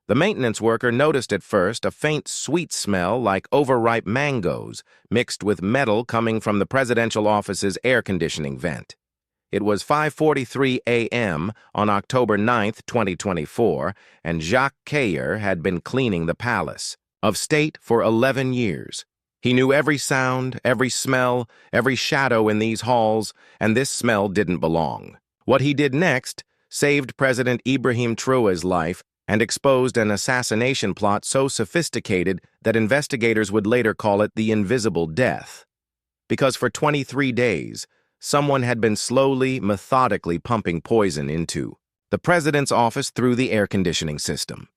The maintenance worker noticed at first a faint sweet smell like overripe mangoes mixed with metal coming from the presidential office's air conditioning vent. It was 5:43 a.m. on October 9, 2024, and Jacques Cayer had been cleaning the palace of state for 11 years. He knew every sound, every smell, every shadow in these halls, and this smell didn't belong. What he did next saved President Ibrahim Traoré's life and exposed an assassination plot so sophisticated that investigators would later call it the invisible death. Because for 23 days, someone had been slowly, methodically pumping poison into the president's office through the air conditioning system.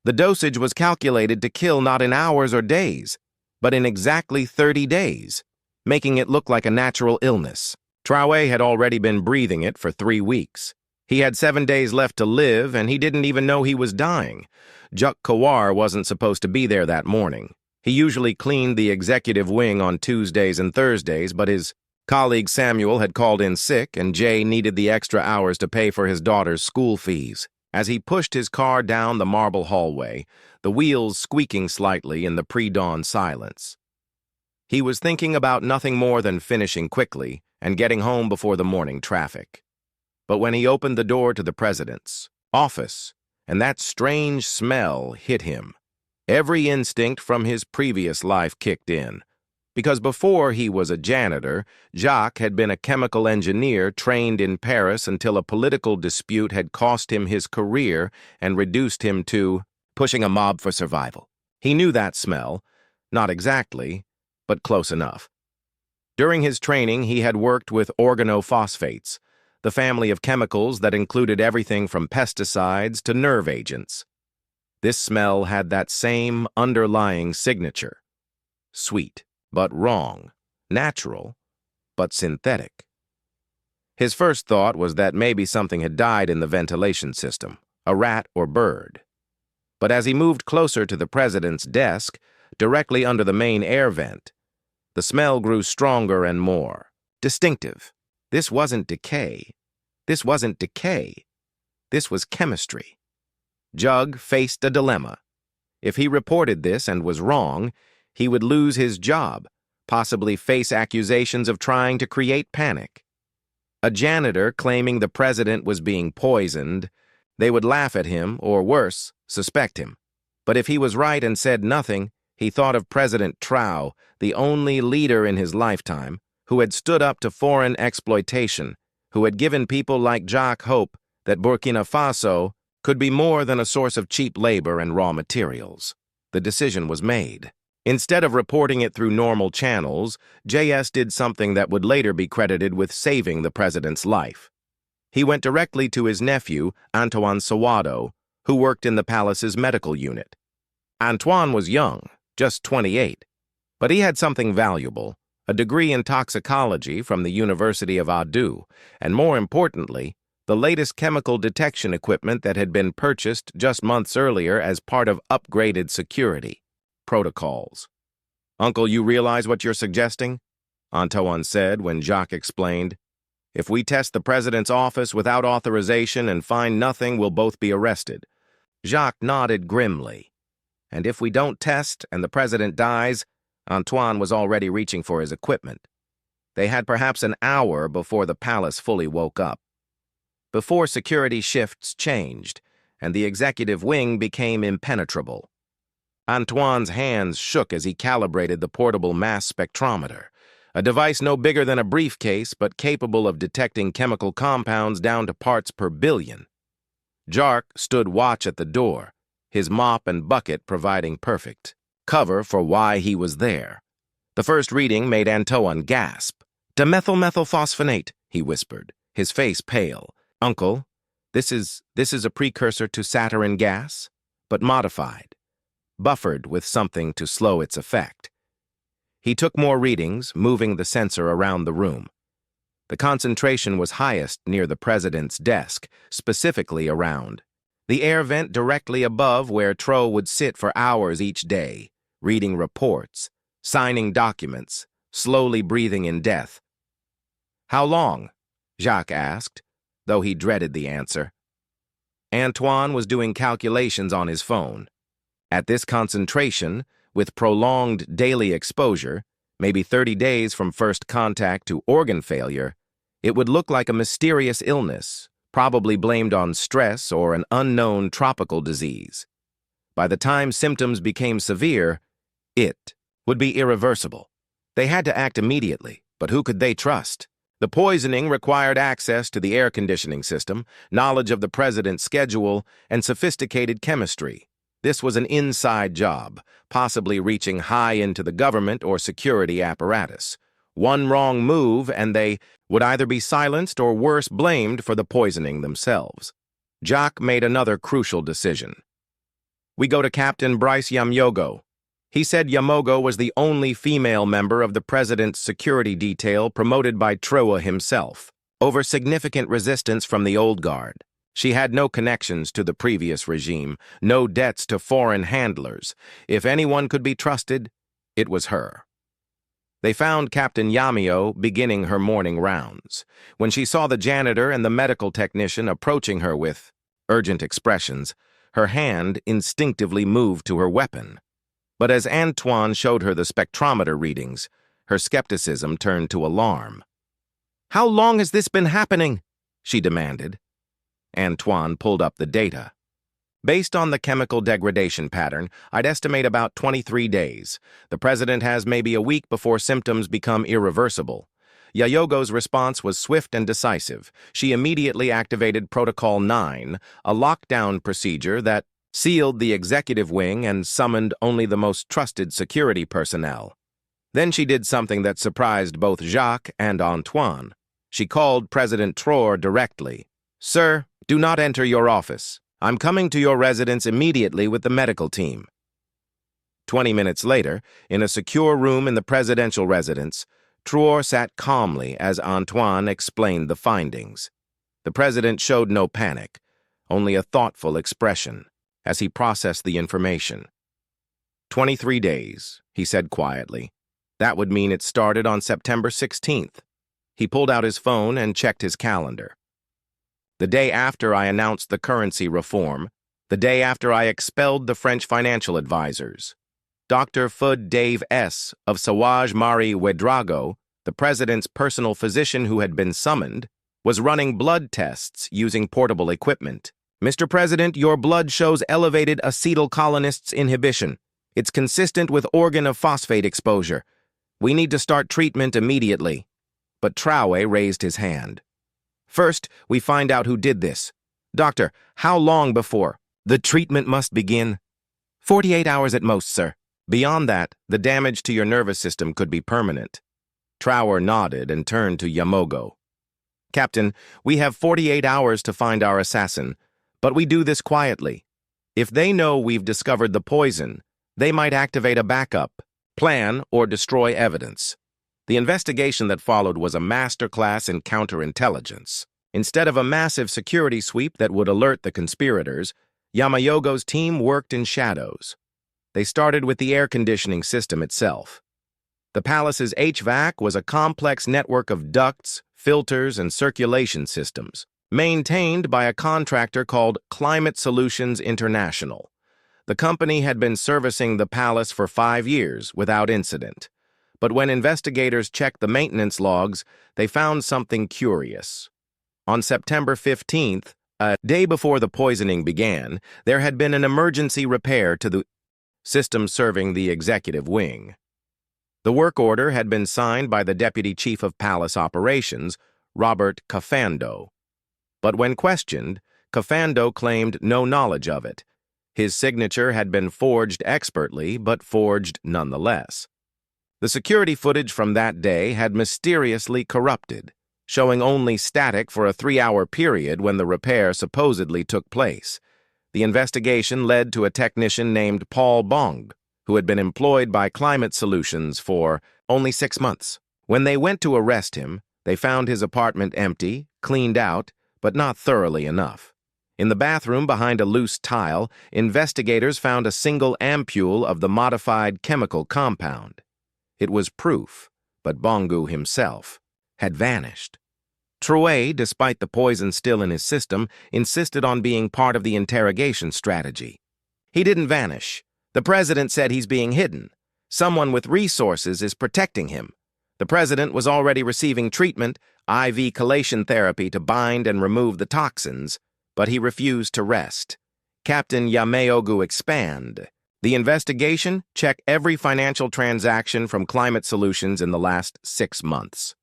The dosage was calculated to kill not in hours or days, but in exactly 30 days, making it look like a natural illness. Traoré had already been breathing it for 3 weeks. He had 7 days left to live, and he didn't even know he was dying. Jacques Cayer wasn't supposed to be there that morning. He usually cleaned the executive wing on Tuesdays and Thursdays, but his colleague Samuel had called in sick, and Jay needed the extra hours to pay for his daughter's school fees. As he pushed his car down the marble hallway, the wheels squeaking slightly in the pre-dawn silence, he was thinking about nothing more than finishing quickly and getting home before the morning traffic. But when he opened the door to the president's office, and that strange smell hit him, every instinct from his previous life kicked in. Because before he was a janitor, Jacques had been a chemical engineer trained in Paris until a political dispute had cost him his career and reduced him to pushing a mob for survival. He knew that smell, not exactly, but close enough. During his training, he had worked with organophosphates, the family of chemicals that included everything from pesticides to nerve agents. This smell had that same underlying signature: sweet, but wrong; natural, but synthetic. His first thought was that maybe something had died in the ventilation system, a rat or bird. But as he moved closer to the president's desk, directly under the main air vent, the smell grew stronger and more distinctive. This wasn't decay. This wasn't decay. This was chemistry. Jug faced a dilemma. If he reported this and was wrong, he would lose his job, possibly face accusations of trying to create panic. A janitor claiming the president was being poisoned, they would laugh at him, or worse, suspect him. But if he was right and said nothing, he thought of President Traoré, the only leader in his lifetime, who had stood up to foreign exploitation, who had given people like Jacques hope that Burkina Faso could be more than a source of cheap labor and raw materials. The decision was made. Instead of reporting it through normal channels, JS did something that would later be credited with saving the president's life. He went directly to his nephew, Antoine Sawado, who worked in the palace's medical unit. Antoine was young, just 28, but he had something valuable: a degree in toxicology from the University of Adu, and more importantly, the latest chemical detection equipment that had been purchased just months earlier as part of upgraded security protocols. "Uncle, you realize what you're suggesting?" Antoine said when Jacques explained. "If we test the president's office without authorization and find nothing, we'll both be arrested." Jacques nodded grimly. And if we don't test and the president dies, Antoine was already reaching for his equipment. They had perhaps an hour before the palace fully woke up, before security shifts changed and the executive wing became impenetrable. Antoine's hands shook as he calibrated the portable mass spectrometer, a device no bigger than a briefcase but capable of detecting chemical compounds down to parts per billion. Jacques stood watch at the door, his mop and bucket providing perfect cover for why he was there. The first reading made Antoine gasp. "Dimethylmethylphosphonate," he whispered, his face pale. "Uncle, this is a precursor to saturn gas, but modified, buffered with something to slow its effect." He took more readings, moving the sensor around the room. The concentration was highest near the president's desk, specifically around the air vent directly above where Traoré would sit for hours each day, reading reports, signing documents, slowly breathing in death. "How long?" Jacques asked, though he dreaded the answer. Antoine was doing calculations on his phone. At this concentration, with prolonged daily exposure, maybe 30 days from first contact to organ failure, it would look like a mysterious illness, probably blamed on stress or an unknown tropical disease. By the time symptoms became severe, it would be irreversible. They had to act immediately, but who could they trust? The poisoning required access to the air conditioning system, knowledge of the president's schedule, and sophisticated chemistry. This was an inside job, possibly reaching high into the government or security apparatus. One wrong move and they would either be silenced or worse blamed for the poisoning themselves. Jacques made another crucial decision. We go to Captain Bryce Yamogo. He said Yamogo was the only female member of the president's security detail promoted by Traoré himself, over significant resistance from the old guard. She had no connections to the previous regime, no debts to foreign handlers. If anyone could be trusted, it was her. They found Captain Yamio beginning her morning rounds. When she saw the janitor and the medical technician approaching her with urgent expressions, her hand instinctively moved to her weapon. But as Antoine showed her the spectrometer readings, her skepticism turned to alarm. "How long has this been happening?" she demanded. Antoine pulled up the data. "Based on the chemical degradation pattern, I'd estimate about 23 days. The president has maybe a week before symptoms become irreversible." Yayogo's response was swift and decisive. She immediately activated Protocol 9, a lockdown procedure that sealed the executive wing and summoned only the most trusted security personnel. Then she did something that surprised both Jacques and Antoine. She called President Traoré directly. "Sir, do not enter your office. I'm coming to your residence immediately with the medical team." 20 minutes later, in a secure room in the presidential residence, Traoré sat calmly as Antoine explained the findings. The president showed no panic, only a thoughtful expression as he processed the information. 23 days, he said quietly. That would mean it started on September 16th. He pulled out his phone and checked his calendar. The day after I announced the currency reform, the day after I expelled the French financial advisors, Dr. Fud Dave S. of Sawaj Mari Ouedraogo, the president's personal physician who had been summoned, was running blood tests using portable equipment. "Mr. President, your blood shows elevated acetylcholinesterase inhibition. It's consistent with organ of phosphate exposure. We need to start treatment immediately." But Traoré raised his hand. "First, we find out who did this. Doctor, how long before the treatment must begin?" 48 hours at most, sir. Beyond that, the damage to your nervous system could be permanent." Traoré nodded and turned to Yamogo. "Captain, we have 48 hours to find our assassin, but we do this quietly. If they know we've discovered the poison, they might activate a backup plan or destroy evidence." The investigation that followed was a masterclass in counterintelligence. Instead of a massive security sweep that would alert the conspirators, Yamayogo's team worked in shadows. They started with the air conditioning system itself. The palace's HVAC was a complex network of ducts, filters, and circulation systems, maintained by a contractor called Climate Solutions International. The company had been servicing the palace for 5 years without incident. But when investigators checked the maintenance logs, they found something curious. On September 15th, a day before the poisoning began, there had been an emergency repair to the system serving the executive wing. The work order had been signed by the Deputy Chief of Palace Operations, Robert Cafando. But when questioned, Cafando claimed no knowledge of it. His signature had been forged expertly, but forged nonetheless. The security footage from that day had mysteriously corrupted, showing only static for a 3-hour period when the repair supposedly took place. The investigation led to a technician named Paul Bong, who had been employed by Climate Solutions for only 6 months. When they went to arrest him, they found his apartment empty, cleaned out, but not thoroughly enough. In the bathroom behind a loose tile, investigators found a single ampule of the modified chemical compound. It was proof, but Bongu himself had vanished. Traoré, despite the poison still in his system, insisted on being part of the interrogation strategy. He didn't vanish. The president said he's being hidden. Someone with resources is protecting him. The president was already receiving treatment, IV chelation therapy to bind and remove the toxins, but he refused to rest. Captain Yameogu expand. The investigation checked every financial transaction from Climate Solutions in the last 6 months.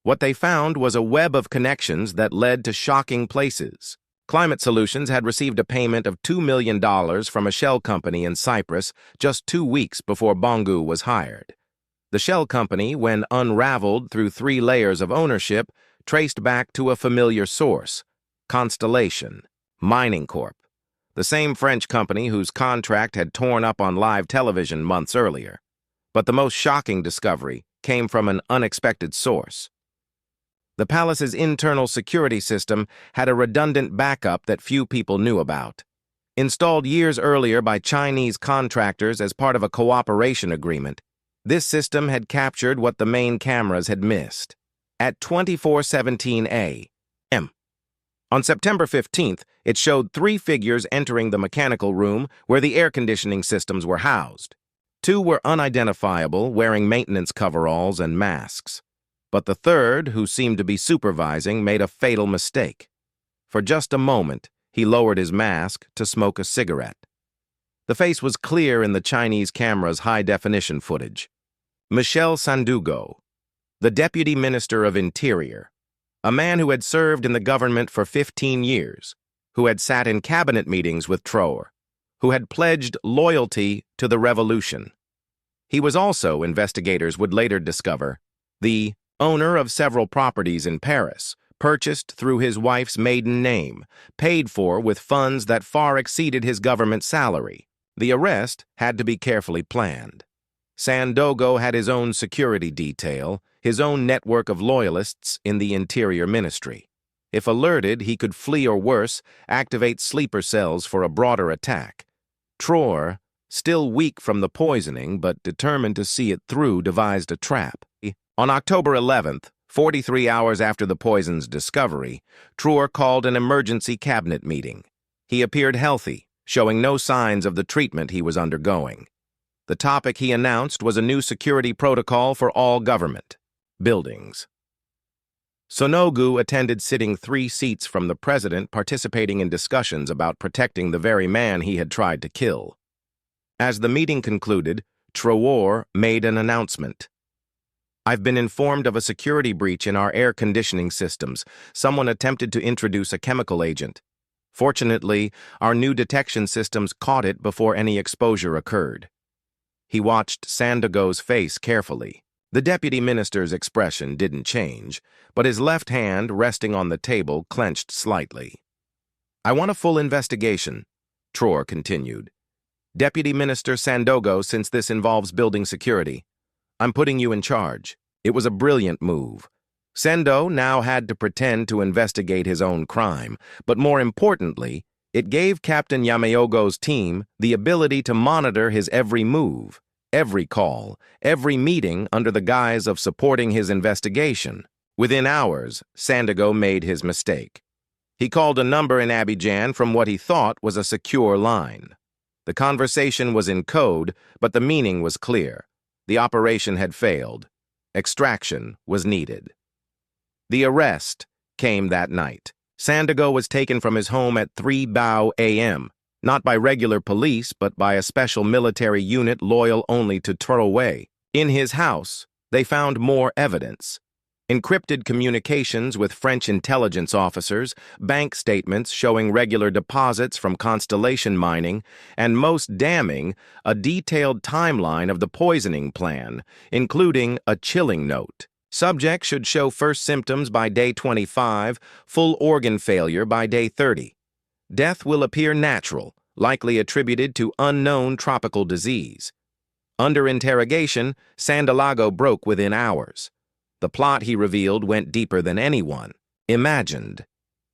What they found was a web of connections that led to shocking places. Climate Solutions had received a payment of $2 million from a shell company in Cyprus just 2 weeks before Bongu was hired. The shell company, when unraveled through 3 layers of ownership, traced back to a familiar source, Constellation Mining Corp, the same French company whose contract had torn up on live television months earlier. But the most shocking discovery came from an unexpected source. The palace's internal security system had a redundant backup that few people knew about. Installed years earlier by Chinese contractors as part of a cooperation agreement, this system had captured what the main cameras had missed. At 24:17 a.m. on September 15th, it showed 3 figures entering the mechanical room where the air conditioning systems were housed. 2 were unidentifiable, wearing maintenance coveralls and masks. But the third, who seemed to be supervising, made a fatal mistake. For just a moment, he lowered his mask to smoke a cigarette. The face was clear in the Chinese camera's high-definition footage. Michel Sandugo, the Deputy Minister of Interior, a man who had served in the government for 15 years, who had sat in cabinet meetings with Traoré, who had pledged loyalty to the revolution. He was also, investigators would later discover, the owner of several properties in Paris, purchased through his wife's maiden name, paid for with funds that far exceeded his government salary. The arrest had to be carefully planned. Sandogo had his own security detail, his own network of loyalists in the Interior Ministry. If alerted, he could flee or worse, activate sleeper cells for a broader attack. Traoré, still weak from the poisoning but determined to see it through, devised a trap. On October 11th, 43 hours after the poison's discovery, Traoré called an emergency cabinet meeting. He appeared healthy, showing no signs of the treatment he was undergoing. The topic he announced was a new security protocol for all government buildings. Sonogu attended, sitting 3 seats from the president, participating in discussions about protecting the very man he had tried to kill. As the meeting concluded, Traoré made an announcement. "I've been informed of a security breach in our air conditioning systems. Someone attempted to introduce a chemical agent. Fortunately, our new detection systems caught it before any exposure occurred." He watched Sandogo's face carefully. The deputy minister's expression didn't change, but his left hand, resting on the table, clenched slightly. "I want a full investigation," Traoré continued. "Deputy Minister Sandogo, since this involves building security, I'm putting you in charge." It was a brilliant move. Sendo now had to pretend to investigate his own crime, but more importantly, it gave Captain Yameogo's team the ability to monitor his every move, every call, every meeting under the guise of supporting his investigation. Within hours, Sandogo made his mistake. He called a number in Abidjan from what he thought was a secure line. The conversation was in code, but the meaning was clear. The operation had failed. Extraction was needed. The arrest came that night. Sandogo was taken from his home at 3 a.m., not by regular police, but by a special military unit loyal only to Traoré. In his house, they found more evidence. Encrypted communications with French intelligence officers, bank statements showing regular deposits from Constellation mining, and most damning, a detailed timeline of the poisoning plan, including a chilling note. Subject should show first symptoms by day 25, full organ failure by day 30. Death will appear natural, likely attributed to unknown tropical disease. Under interrogation, Sandogo broke within hours. The plot, he revealed, went deeper than anyone imagined.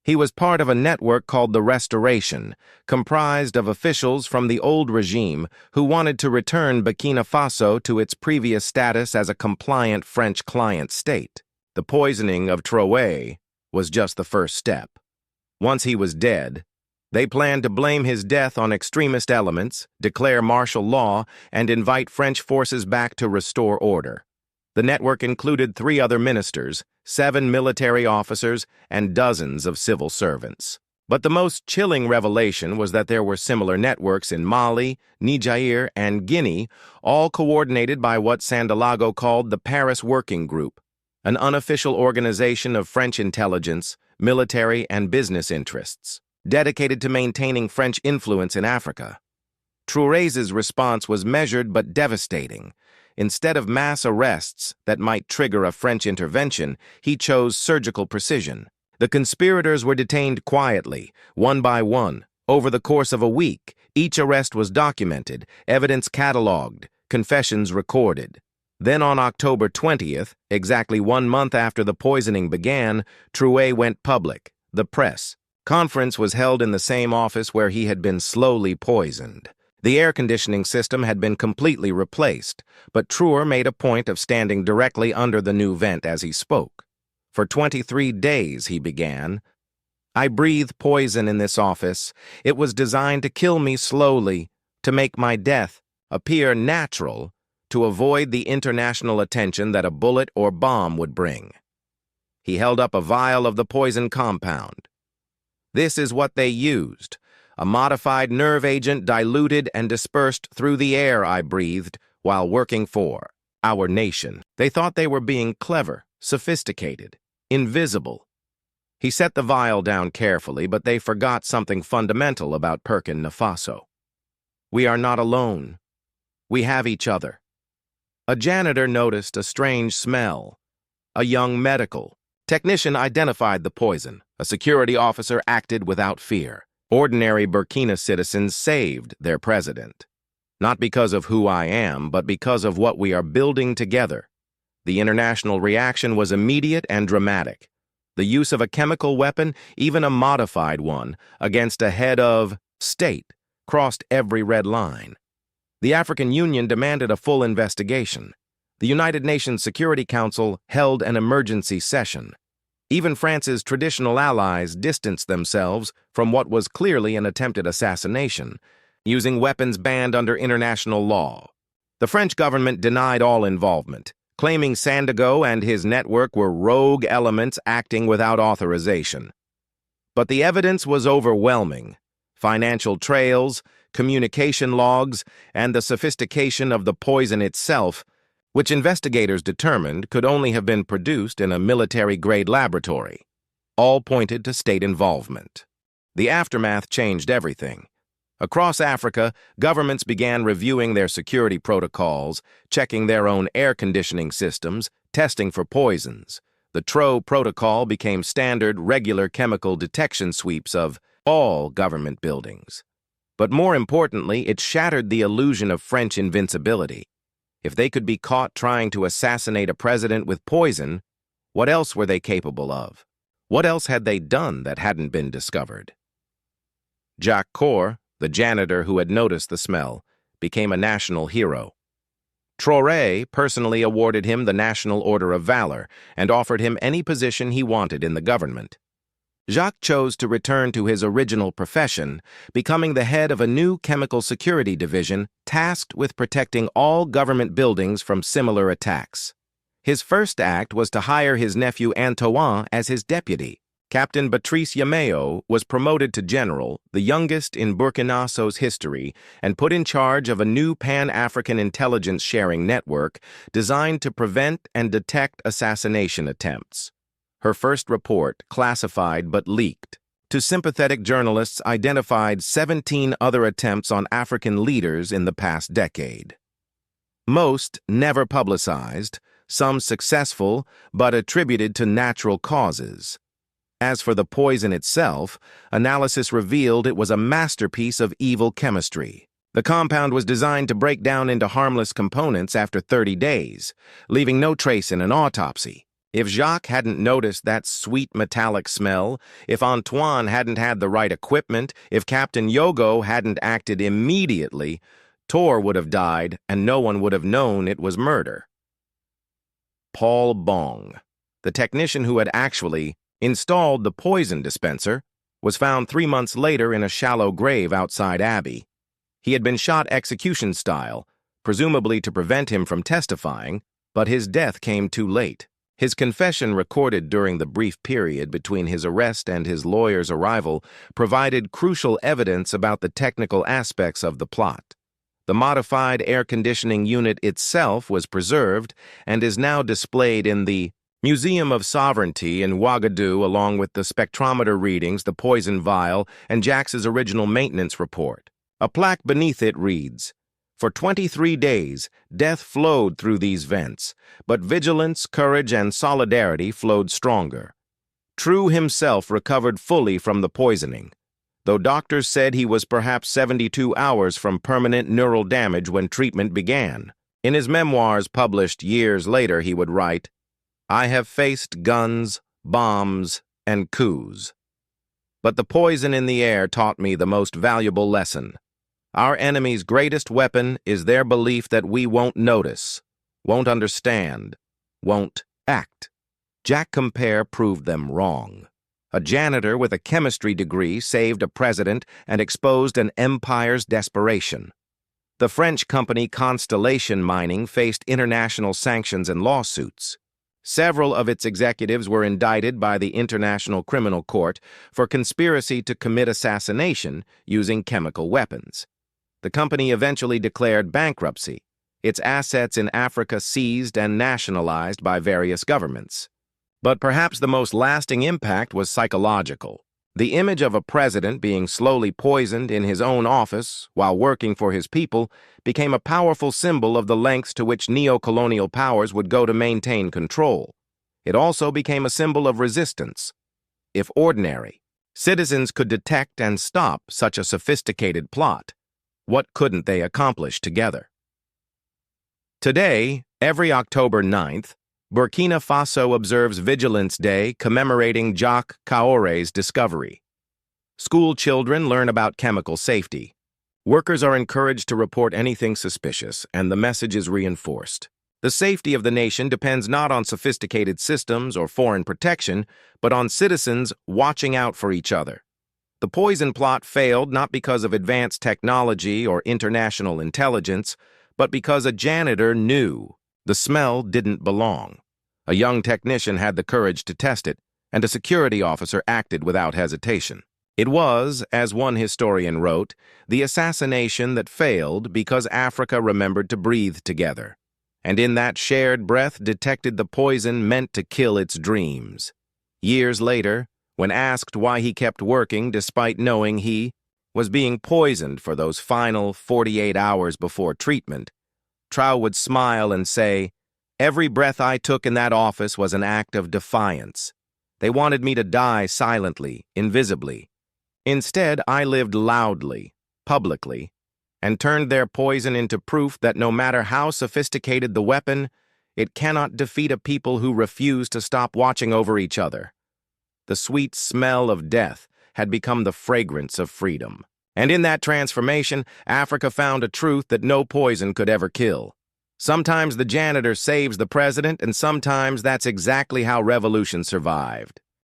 He was part of a network called the Restoration, comprised of officials from the old regime who wanted to return Burkina Faso to its previous status as a compliant French client state. The poisoning of Traoré was just the first step. Once he was dead, they planned to blame his death on extremist elements, declare martial law, and invite French forces back to restore order. The network included 3 other ministers, 7 military officers, and dozens of civil servants. But the most chilling revelation was that there were similar networks in Mali, Niger, and Guinea, all coordinated by what Sandiago called the Paris Working Group, an unofficial organization of French intelligence, military, and business interests, dedicated to maintaining French influence in Africa. Traoré's response was measured but devastating. Instead of mass arrests that might trigger a French intervention, he chose surgical precision. The conspirators were detained quietly, one by one. Over the course of a week, each arrest was documented, evidence catalogued, confessions recorded. Then on October 20th, exactly 1 month after the poisoning began, Traoré went public. The press conference was held in the same office where he had been slowly poisoned. The air conditioning system had been completely replaced, but Traoré made a point of standing directly under the new vent as he spoke. For 23 days, he began. I breathed poison in this office. It was designed to kill me slowly, to make my death appear natural, to avoid the international attention that a bullet or bomb would bring. He held up a vial of the poison compound. This is what they used. A modified nerve agent diluted and dispersed through the air I breathed while working for our nation. They thought they were being clever, sophisticated, invisible. He set the vial down carefully, but they forgot something fundamental about Burkina Faso. We are not alone. We have each other. A janitor noticed a strange smell. A young medical technician identified the poison. A security officer acted without fear. Ordinary Burkina citizens saved their president. Not because of who I am, but because of what we are building together. The international reaction was immediate and dramatic. The use of a chemical weapon, even a modified one, against a head of state, crossed every red line. The African Union demanded a full investigation. The United Nations Security Council held an emergency session. Even France's traditional allies distanced themselves from what was clearly an attempted assassination, using weapons banned under international law. The French government denied all involvement, claiming Sandiago and his network were rogue elements acting without authorization. But the evidence was overwhelming. Financial trails, communication logs, and the sophistication of the poison itself, which investigators determined could only have been produced in a military-grade laboratory, all pointed to state involvement. The aftermath changed everything. Across Africa, governments began reviewing their security protocols, checking their own air conditioning systems, testing for poisons. The TRO protocol became standard, regular chemical detection sweeps of all government buildings. But more importantly, it shattered the illusion of French invincibility. If they could be caught trying to assassinate a president with poison, what else were they capable of? What else had they done that hadn't been discovered? Jacques Coeur, the janitor who had noticed the smell, became a national hero. Traoré personally awarded him the National Order of Valor and offered him any position he wanted in the government. Jacques chose to return to his original profession, becoming the head of a new chemical security division tasked with protecting all government buildings from similar attacks. His first act was to hire his nephew Antoine as his deputy. Captain Patrice Yameo was promoted to general, the youngest in Burkina Faso's history, and put in charge of a new Pan-African intelligence sharing network designed to prevent and detect assassination attempts. Her first report, classified but leaked to sympathetic journalists, identified 17 other attempts on African leaders in the past decade. Most never publicized, some successful, but attributed to natural causes. As for the poison itself, analysis revealed it was a masterpiece of evil chemistry. The compound was designed to break down into harmless components after 30 days, leaving no trace in an autopsy. If Jacques hadn't noticed that sweet metallic smell, if Antoine hadn't had the right equipment, if Captain Yogo hadn't acted immediately, Tor would have died and no one would have known it was murder. Paul Bong, the technician who had actually installed the poison dispenser, was found 3 months later in a shallow grave outside Abbey. He had been shot execution style, presumably to prevent him from testifying, but his death came too late. His confession, recorded during the brief period between his arrest and his lawyer's arrival, provided crucial evidence about the technical aspects of the plot. The modified air conditioning unit itself was preserved and is now displayed in the Museum of Sovereignty in Ouagadougou, along with the spectrometer readings, the poison vial, and Jax's original maintenance report. A plaque beneath it reads, "For 23 days, death flowed through these vents, but vigilance, courage, and solidarity flowed stronger. True himself recovered fully from the poisoning, though doctors said he was perhaps 72 hours from permanent neural damage when treatment began." In his memoirs published years later, he would write, "I have faced guns, bombs, and coups. But the poison in the air taught me the most valuable lesson. Our enemy's greatest weapon is their belief that we won't notice, won't understand, won't act." Jack Compare proved them wrong. A janitor with a chemistry degree saved a president and exposed an empire's desperation. The French company Constellation Mining faced international sanctions and lawsuits. Several of its executives were indicted by the International Criminal Court for conspiracy to commit assassination using chemical weapons. The company eventually declared bankruptcy, its assets in Africa seized and nationalized by various governments. But perhaps the most lasting impact was psychological. The image of a president being slowly poisoned in his own office while working for his people became a powerful symbol of the lengths to which neo-colonial powers would go to maintain control. It also became a symbol of resistance. If ordinary citizens could detect and stop such a sophisticated plot, what couldn't they accomplish together? Today, every October 9th, Burkina Faso observes Vigilance Day commemorating Jacques Traoré's discovery. School children learn about chemical safety. Workers are encouraged to report anything suspicious, and the message is reinforced. The safety of the nation depends not on sophisticated systems or foreign protection, but on citizens watching out for each other. The poison plot failed not because of advanced technology or international intelligence, but because a janitor knew the smell didn't belong. A young technician had the courage to test it, and a security officer acted without hesitation. It was, as one historian wrote, the assassination that failed because Africa remembered to breathe together, and in that shared breath detected the poison meant to kill its dreams. Years later, when asked why he kept working despite knowing he was being poisoned for those final 48 hours before treatment, Traoré would smile and say, "Every breath I took in that office was an act of defiance. They wanted me to die silently, invisibly. Instead, I lived loudly, publicly, and turned their poison into proof that no matter how sophisticated the weapon, it cannot defeat a people who refuse to stop watching over each other." The sweet smell of death had become the fragrance of freedom. And in that transformation, Africa found a truth that no poison could ever kill. Sometimes the janitor saves the president, and sometimes that's exactly how revolution survived.